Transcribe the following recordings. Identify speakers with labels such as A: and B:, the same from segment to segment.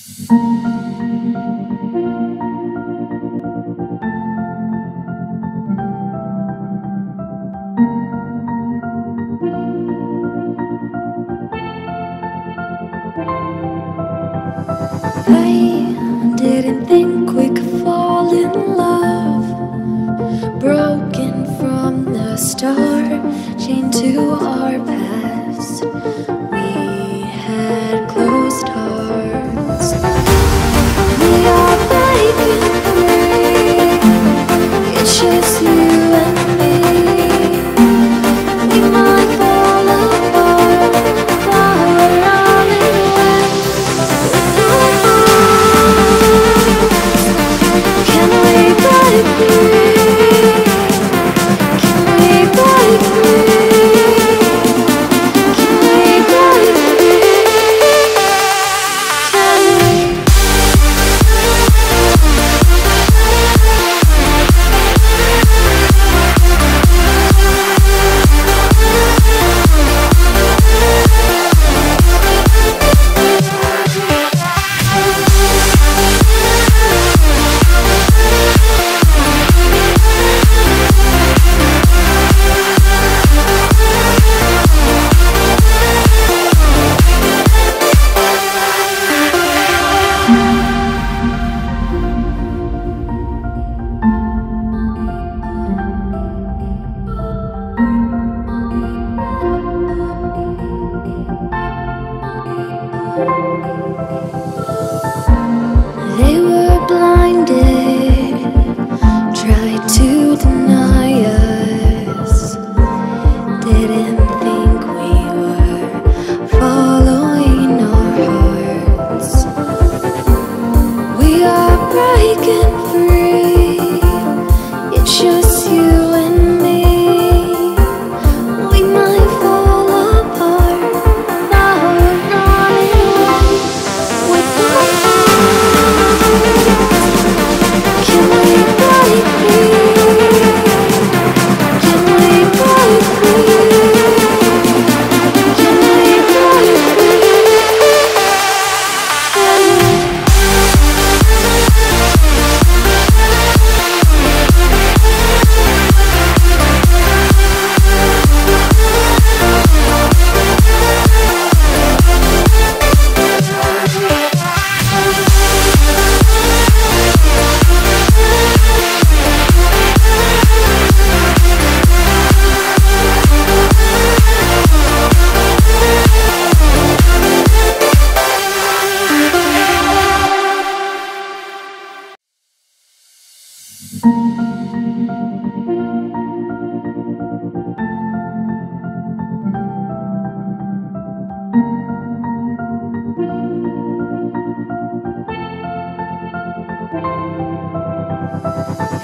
A: I didn't think we could fall in love, broken from the start, chained to our past. We had closed hearts. We are breaking free. It's just you and me. We might fall apart, flower running away with our hearts. Can we break free? Can we break free? Can we break free? Can we? They were blinded, tried to deny us, didn't think we were following our hearts. We are breaking free, it's just you and me. We might fall apart, now we're running away with our hearts. Can we break free? Can we break free? Can we break free? Can we?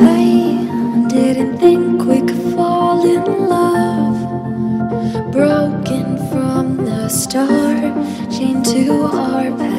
A: I didn't think we could fall in love, broken from the start, chained to our past.